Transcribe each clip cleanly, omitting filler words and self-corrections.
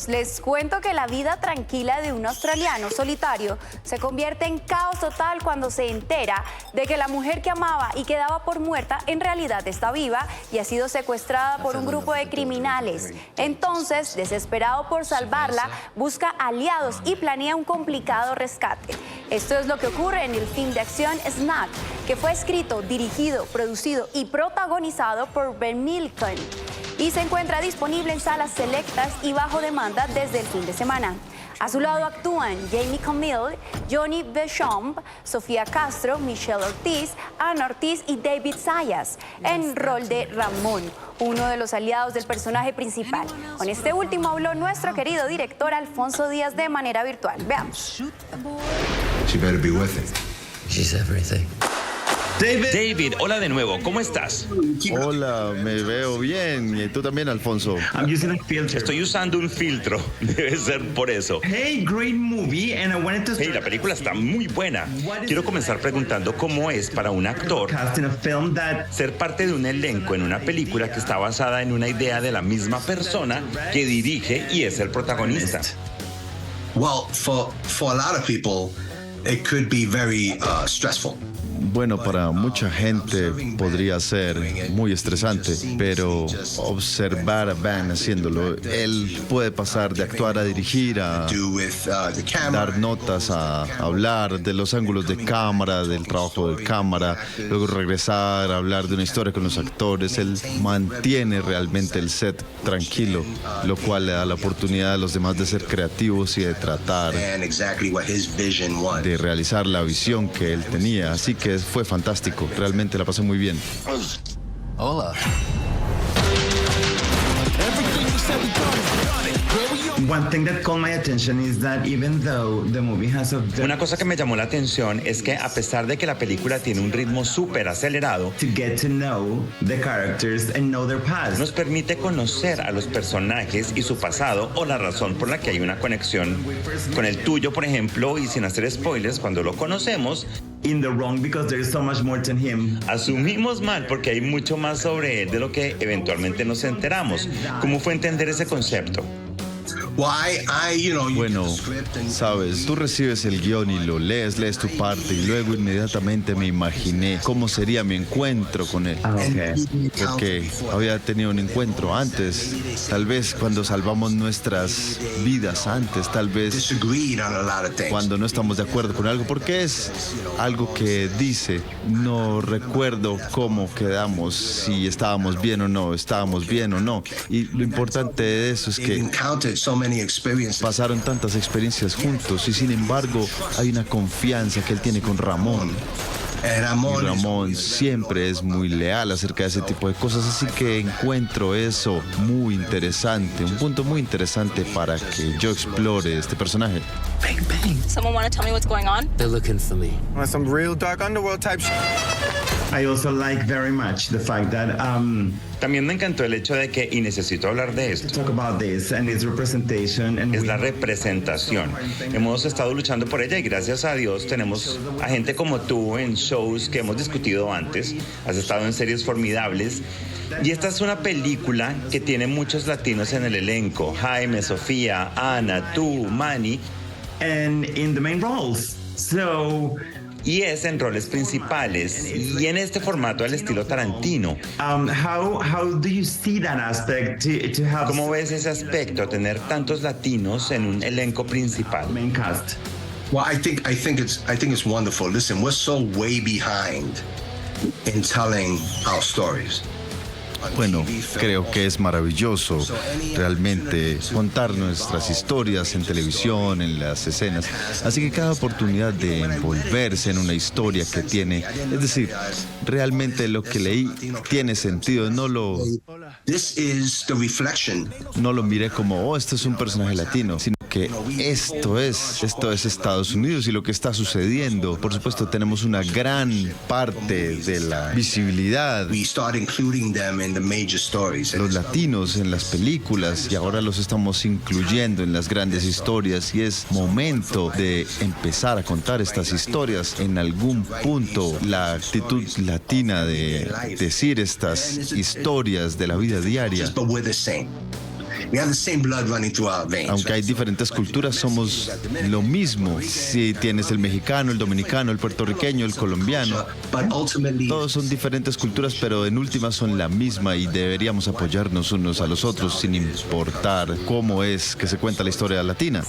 Les cuento que la vida tranquila de un australiano solitario se convierte en caos total cuando se entera de que la mujer que amaba y que daba por muerta en realidad está viva y ha sido secuestrada por un grupo de criminales. Entonces, desesperado por salvarla, busca aliados y planea un complicado rescate. Esto es lo que ocurre en el film de acción Snack, que fue escrito, dirigido, producido y protagonizado por Ben Milken. Y se encuentra disponible en salas selectas y bajo demanda desde el fin de semana. A su lado actúan Jamie Camille, Johnny Beauchamp, Sofía Castro, Michelle Ortiz, Ana Ortiz y David Zayas, en rol de Ramón, uno de los aliados del personaje principal. Con este último habló nuestro querido director Alfonso Díaz de manera virtual. Veamos. She better be with it. She's everything. David, hola de nuevo, ¿cómo estás? Hola, me veo bien. ¿Y tú también, Alfonso? Estoy usando un filtro, debe ser por eso. Hey, great movie, and I wanted to Hey, la película está muy buena. Quiero comenzar preguntando cómo es para un actor casting a film that ser parte de un elenco en una película que está basada en una idea de la misma persona que dirige y es el protagonista. Well, for a lot of people, it could be very stressful. Bueno, para mucha gente podría ser muy estresante, pero observar a Van haciéndolo, él puede pasar de actuar a dirigir, a dar notas, a hablar de los ángulos de cámara, del trabajo de cámara, luego regresar a hablar de una historia con los actores. Él mantiene realmente el set tranquilo, lo cual le da la oportunidad a los demás de ser creativos y de tratar de realizar la visión que él tenía. Así que fue fantástico, realmente la pasé muy bien. Hola. one thing that caught my attention is that even though the movie has a Una cosa que me llamó la atención es que a pesar de que la película tiene un ritmo súper acelerado, to get to know the characters and know their past. nos permite conocer a los personajes y su pasado o la razón por la que hay una conexión con el tuyo, por ejemplo, y sin hacer spoilers, cuando lo conocemos, In the wrong because there is so much more to him. asumimos mal porque hay mucho más sobre él de lo que eventualmente nos enteramos. ¿Cómo fue entender ese concepto? Bueno, sabes, tú recibes el guión y lo lees tu parte y luego inmediatamente me imaginé cómo sería mi encuentro con él. Porque había tenido un encuentro antes, tal vez cuando salvamos nuestras vidas antes, tal vez cuando no estamos de acuerdo con algo, porque es algo que dice, no recuerdo cómo quedamos, si estábamos bien o no, y lo importante de eso es que pasaron tantas experiencias juntos y sin embargo hay una confianza que él tiene con Ramón. Y Ramón siempre es muy leal acerca de ese tipo de cosas, así que encuentro eso muy interesante, un punto muy interesante para que yo explore este personaje. Bang, bang. Someone want to tell me what's going on? They're looking for me. Some real dark underworld type shit. I also like very much the fact that También me encantó el hecho de que, y necesito hablar de esto, talk about this and its representation and es la representación. Hemos estado luchando por ella y gracias a Dios tenemos a gente como tú en shows que hemos discutido antes. Has estado en series formidables. Y esta es una película que tiene muchos latinos en el elenco. Jaime, Sofía, Ana, tú, Manny. and in the main roles. So Y es en roles principales. Y en este formato al estilo Tarantino. how do you see that aspect to have ¿Cómo ves ese aspecto, tener tantos latinos en un elenco principal? main cast? Well, I think it's wonderful. Listen, we're so way behind in telling our stories. Bueno, creo que es maravilloso realmente contar nuestras historias en televisión, en las escenas. Así que cada oportunidad de envolverse en una historia que tiene, es decir, realmente lo que leí tiene sentido. No lo miré como, este es un personaje latino, sino que esto es Estados Unidos y lo que está sucediendo. Por supuesto, tenemos una gran parte de la visibilidad. We start including them in the major stories. Los latinos en las películas y ahora los estamos incluyendo en las grandes historias y es momento de empezar a contar estas historias. En algún punto la actitud latina de decir estas historias de la vida diaria But we're the same. We have the same blood running through our veins. Aunque hay diferentes culturas, somos lo mismo. Si tienes el mexicano, el dominicano, el puertorriqueño, el colombiano, But ultimately, todos son diferentes culturas, pero en última son la misma y deberíamos apoyarnos unos a los otros sin importar cómo es que se cuenta la historia latina.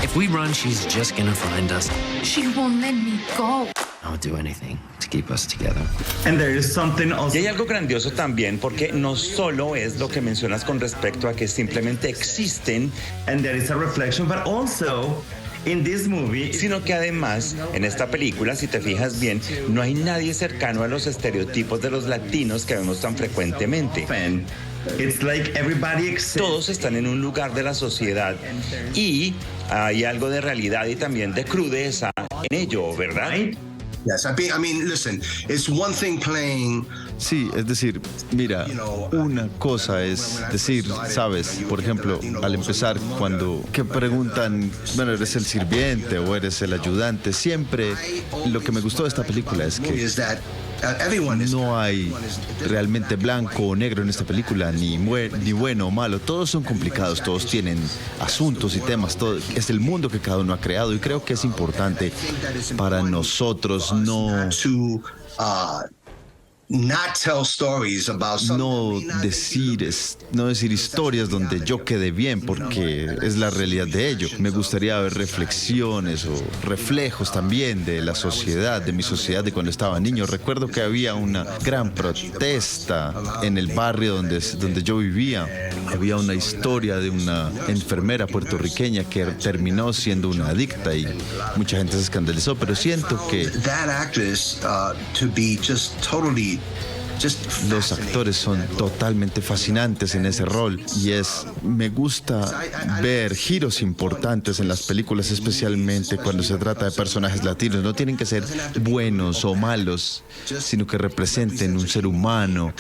If we run, she's just gonna find us. She won't let me go. I'll do anything to keep us together. And there is something also. Y hay algo grandioso también, porque no solo es lo que mencionas con respecto a que simplemente existen, And there is a reflection, but also in this movie, sino que además en esta película, si te fijas bien, no hay nadie cercano a los estereotipos de los latinos que vemos tan frecuentemente. it's like everybody exists. Todos están en un lugar de la sociedad y hay algo de realidad y también de crudeza en ello, ¿verdad? Right? yes, I mean, listen, it's one thing playing. Sí, es decir, mira, una cosa es decir, sabes, por ejemplo, al empezar, cuando que preguntan, bueno, ¿eres el sirviente o eres el ayudante? Siempre lo que me gustó de esta película es que Is that everyone is. no hay realmente blanco o negro en esta película, ni bueno o malo. Todos son complicados, todos tienen asuntos y temas. Todo, es el mundo que cada uno ha creado y creo que es importante para nosotros no Not tell stories about no decir historias donde yo quede bien, porque es la realidad de ello. Me gustaría ver reflexiones o reflejos también de la sociedad, de mi sociedad de cuando estaba niño. Recuerdo que había una gran protesta en el barrio donde yo vivía. Había una historia de una enfermera puertorriqueña que terminó siendo una adicta y mucha gente se escandalizó, pero siento que that actress to be just totally. los actores son totalmente fascinantes en ese rol y me gusta ver giros importantes en las películas, especialmente cuando se trata de personajes latinos. No tienen que ser buenos o malos, sino que representen un ser humano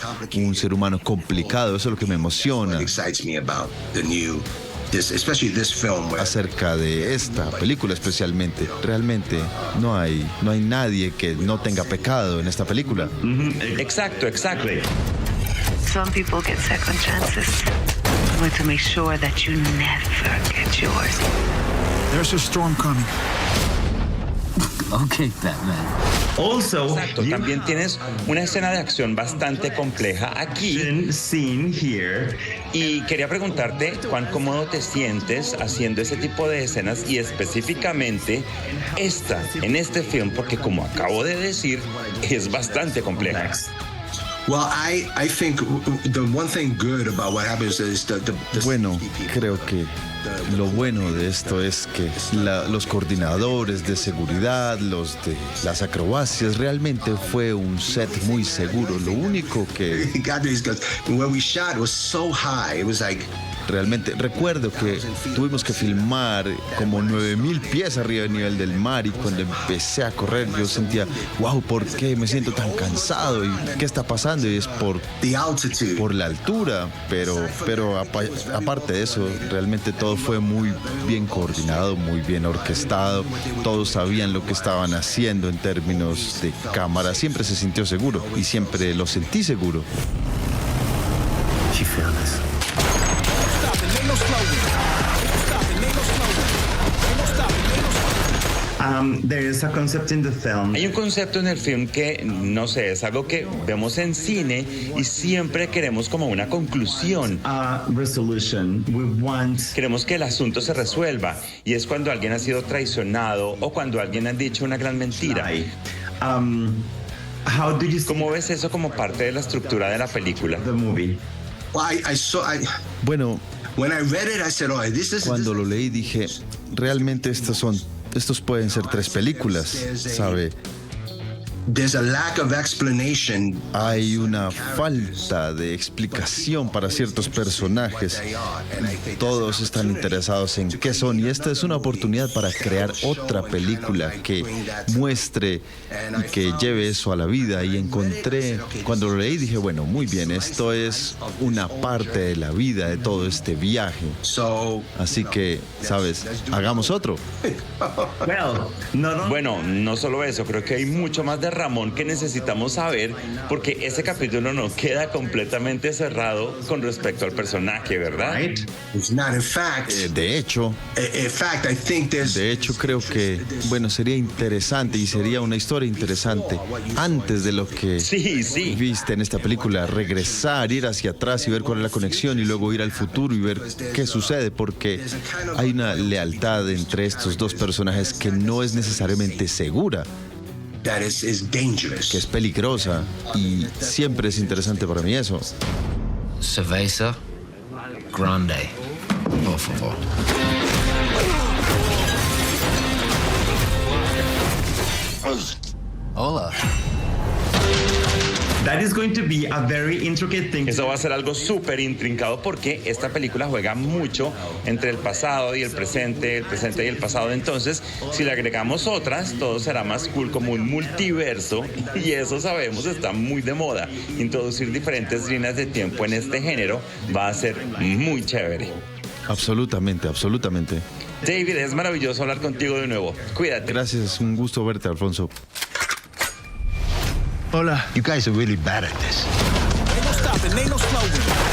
complicado. Eso es lo que me emociona Excites me about the new. Especially this film where acerca de esta película especialmente. Realmente no hay nadie que no tenga pecado en esta película. Exacto. Some people get second chances. I want to make sure that you never get yours. There's a storm coming. Okay, Batman. Also, Exacto, también tienes una escena de acción bastante compleja aquí scene here. y quería preguntarte cuán cómodo te sientes haciendo ese tipo de escenas y específicamente en este film, porque como acabo de decir, es bastante compleja. well, I think the one thing good about what happens is the Bueno, creo que lo bueno de esto es que los coordinadores de seguridad, los de las acrobacias, realmente fue un set muy seguro. Lo único que got these guys. Where we shot was so high. It was like realmente recuerdo que tuvimos que filmar como 9,000 pies arriba del nivel del mar y cuando empecé a correr yo sentía, wow, ¿por qué me siento tan cansado? ¿Y qué está pasando? Y es the altitude. por la altura, pero aparte de eso, realmente todo fue muy bien coordinado, muy bien orquestado. Todos sabían lo que estaban haciendo en términos de cámara. Siempre se sintió seguro y siempre lo sentí seguro. She found us. There is a concept in the film. Hay un concepto en el film que, no sé, es algo que vemos en cine y siempre queremos como una conclusión. Resolution. We want. Queremos que el asunto se resuelva y es cuando alguien ha sido traicionado o cuando alguien ha dicho una gran mentira. How do you see ¿Cómo ves eso como parte de la estructura de la película? the movie? Well, Bueno, when I read it, I said, "Oh, this is." cuando lo leí dije, realmente estos pueden ser 3 películas, ¿sabe? There's a lack of explanation. Hay una falta de explicación para ciertos personajes. Todos están interesados en qué son y esta es una oportunidad para crear otra película que muestre y que lleve eso a la vida. Y encontré, cuando lo leí dije, bueno, muy bien, esto es una parte de la vida de todo este viaje. So Así que, ¿sabes? Hagamos otro. Well, not only Bueno, no solo eso, creo que hay mucho más de cosas, Ramón, que necesitamos saber, porque ese capítulo no queda completamente cerrado con respecto al personaje, ¿verdad? It's not. In fact, De hecho, I think there's. De hecho, creo que, bueno, sería interesante y sería una historia interesante antes de lo que Sí. viste en esta película, regresar, ir hacia atrás y ver cuál es la conexión y luego ir al futuro y ver qué sucede, porque hay una lealtad entre estos dos personajes que no es necesariamente segura, That is dangerous. que es peligrosa, y siempre es interesante para mí eso. Cerveza grande, por favor. Hola. That is going to be a very intricate thing. Eso va a ser algo súper intrincado porque esta película juega mucho entre el pasado y el presente y el pasado. Entonces, si le agregamos otras, todo será más cool, como un multiverso, y eso sabemos está muy de moda. Introducir diferentes líneas de tiempo en este género va a ser muy chévere. Absolutamente. David, es maravilloso hablar contigo de nuevo. Cuídate. Gracias, un gusto verte, Alfonso. Hola. You guys are really bad at this. Ain't no stopping, ain't no slowing.